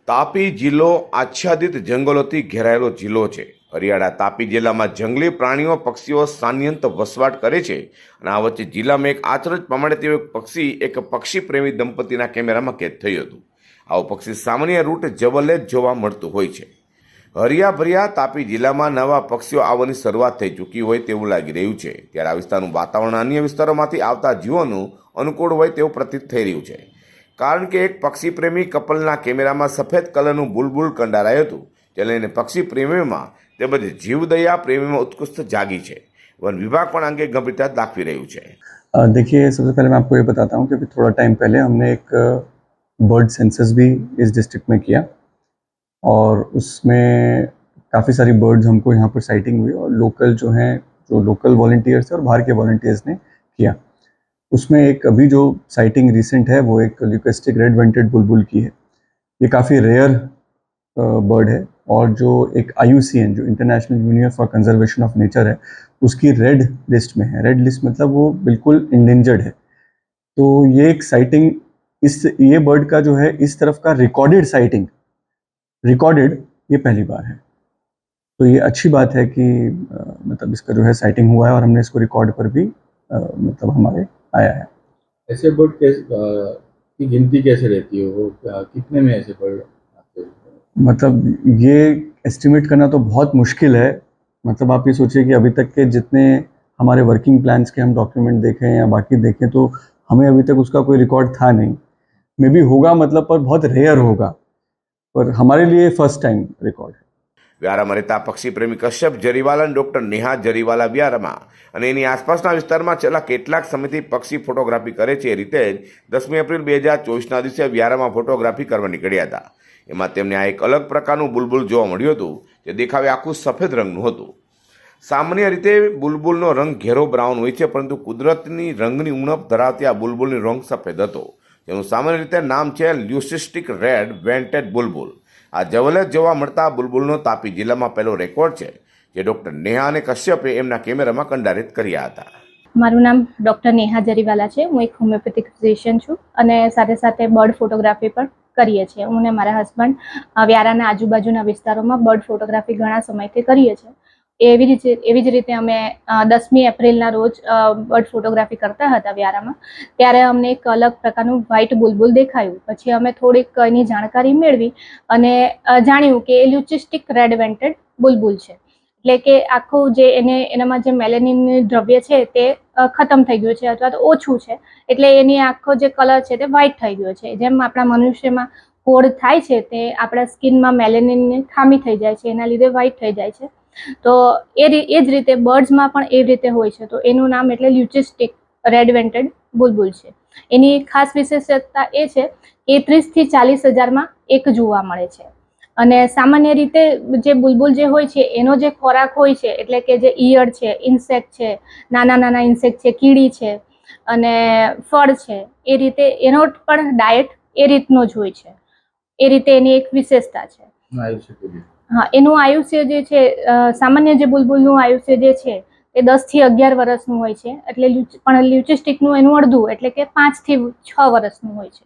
તાપી જિલ્લો આચ્છાદિત જંગલોથી ઘેરાયેલો જિલ્લો છે. હરિયાણા તાપી જિલ્લામાં જંગલી પ્રાણીઓ પક્ષીઓ સાન્યંત વસવાટ કરે છે અને આ વચ્ચે જિલ્લામાં એક આચરજ પ્રમાણે તેવું એક પક્ષી પ્રેમી દંપતીના કેમેરામાં કેદ થયું હતું. આવું પક્ષી સામાન્ય રૂટ જવલ્લે જ જોવા મળતું હોય છે. હરિયાભર્યા તાપી જિલ્લામાં નવા પક્ષીઓ આવવાની શરૂઆત થઈ ચૂકી હોય તેવું લાગી રહ્યું છે. ત્યારે આ વિસ્તારનું વાતાવરણ અન્ય વિસ્તારોમાંથી આવતા જીવોનું અનુકૂળ હોય તેવું પ્રતીત થઈ રહ્યું છે. કારણ કે એક પક્ષી પ્રેમી કપલના કેમેરામાં સફેદ કલરનું બુલબુલ કંડારાયું હતું, જે લઈને પક્ષી પ્રેમીઓમાં તેમજ જીવદયા પ્રેમીમાં उत्कृष्ट जागी है. वन विभाग પણ અંગે ગંભીરતા દાખવી રહ્યું છે. देखिए, सबसे पहले मैं आपको ये बताता हूँ कि अभी थोड़ा टाइम पहले हमने एक बर्ड सेंसस भी इस डिस्ट्रिक्ट में किया और उसमें काफ़ी सारी बर्ड्स हमको यहाँ पर साइटिंग हुई और जो लोकल वॉलंटियर्स थे और बाहर के वॉलंटियर्स ने किया. उसमें एक अभी जो साइटिंग रिसेंट है वो एक ल्यूकेस्टिक रेड वेंटेड बुलबुल की है. ये काफ़ी रेयर बर्ड है और जो एक IUCN जो international union for conservation of nature है उसकी रेड लिस्ट में है. रेड लिस्ट मतलब वो बिल्कुल इंडेंजर्ड है. तो ये एक साइटिंग ये बर्ड का जो है इस तरफ का रिकॉर्डेड ये पहली बार है. तो ये अच्छी बात है कि मतलब इसका जो है साइटिंग हुआ है और हमने इसको रिकॉर्ड पर भी मतलब हमारे आया है. ऐसे बर्ड की गिनती कैसे रहती है, वो कितने में ऐसे बर्ड आते हैं? मतलब ये एस्टिमेट करना तो बहुत मुश्किल है. मतलब आप ये सोचिए कि अभी तक के जितने हमारे वर्किंग प्लान्स के हम डॉक्यूमेंट देखें या बाकी देखें तो हमें अभी तक उसका कोई रिकॉर्ड था नहीं. मे बी होगा मतलब पर बहुत रेयर होगा, पर हमारे लिए फर्स्ट टाइम रिकॉर्ड है. વ્યારામાં રહેતા પક્ષી પ્રેમી કશ્યપ જરીવાલા અને ડૉક્ટર નેહા જરીવાલા વ્યારામાં અને એની આસપાસના વિસ્તારમાં છેલ્લા કેટલાક સમયથી પક્ષી ફોટોગ્રાફી કરે છે. એ રીતે જ 10મી એપ્રિલ 2024ના દિવસે વ્યારામાં ફોટોગ્રાફી કરવા નીકળ્યા હતા. એમાં તેમને આ એક અલગ પ્રકારનું બુલબુલ જોવા મળ્યું હતું, જે દેખાવે આખું સફેદ રંગનું હતું. સામાન્ય રીતે બુલબુલનો રંગ ઘેરો બ્રાઉન હોય છે, પરંતુ કુદરતની રંગની ઉણપ ધરાવતી આ બુલબુલનો રંગ સફેદ હતો, જેનું સામાન્ય રીતે નામ છે લ્યુસિસ્ટિક રેડ વેન્ટેડ બુલબુલ. આ જવલ્લે જોવા મળતા બુલબુલનો તાપી જિલ્લામાં પહેલો રેકોર્ડ છે, જે ડૉક્ટર નેહા અને કશ્યપે એમના કેમેરામાં કંડારિત કર્યા હતા. મારું નામ ડૉક્ટર નેહા જરીવાલા છે. હું એક હોમિયોપેથિક ફિઝિશિયન છું અને સાથે સાથે બર્ડ ફોટોગ્રાફી પણ કરીએ છીએ. હું ને મારા હસબન્ડ વ્યારાના આજુબાજુના વિસ્તારોમાં બર્ડ ફોટોગ્રાફી ઘણા સમયથી કરીએ છીએ. એવી જ રીતે અમે 10મી એપ્રિલના રોજ બર્ડ ફોટોગ્રાફી કરતા હતા વ્યારામાં. ત્યારે અમને એક અલગ પ્રકારનું વ્હાઇટ બુલબુલ દેખાયું. પછી અમે થોડીક એની જાણકારી મેળવી અને જાણ્યું કે એ લ્યુસિસ્ટિક રેડ વેન્ટેડ બુલબુલ છે. એટલે કે આખું જે એનામાં જે મેલેનિન દ્રવ્ય છે તે ખતમ થઈ ગયું છે અથવા તો ઓછું છે, એટલે એની આખો જે કલર છે તે વ્હાઇટ થઈ ગયો છે. જેમ આપણા મનુષ્યમાં કોડ થાય છે તે આપણા સ્કિનમાં મેલેનિનની ખામી થઈ જાય છે, એના લીધે વ્હાઇટ થઈ જાય છે. તો એ જ રીતે બર્ડ્સમાં પણ એવી રીતે હોય છે. તો એનું નામ એટલે લ્યુસિસ્ટિક રેડ વેન્ટેડ બુલબુલ છે. એની ખાસ વિશેષતા એ છે કે 30,000 થી 40,000માં એક જોવા મળે છે. અને સામાન્ય રીતે જે બુલબુલ જે હોય છે એનો જે ખોરાક હોય છે એટલે કે જે ઈયળ છે, ઇન્સેક્ટ છે, નાના ઇન્સેક્ટ છે, કીડી છે અને ફળ છે, એ રીતે એનો પણ ડાયટ એ રીતનો જ હોય છે. એ રીતે એની એક વિશેષતા છે. હા, એનું આયુષ્ય જે છે સામાન્ય જે બુલબુલનું આયુષ્ય જે છે એ 10 થી 11 વર્ષનું હોય છે. એટલે પણ લ્યુસિસ્ટિકનું એનું અડધું એટલે કે 5 થી 6 વર્ષનું હોય છે.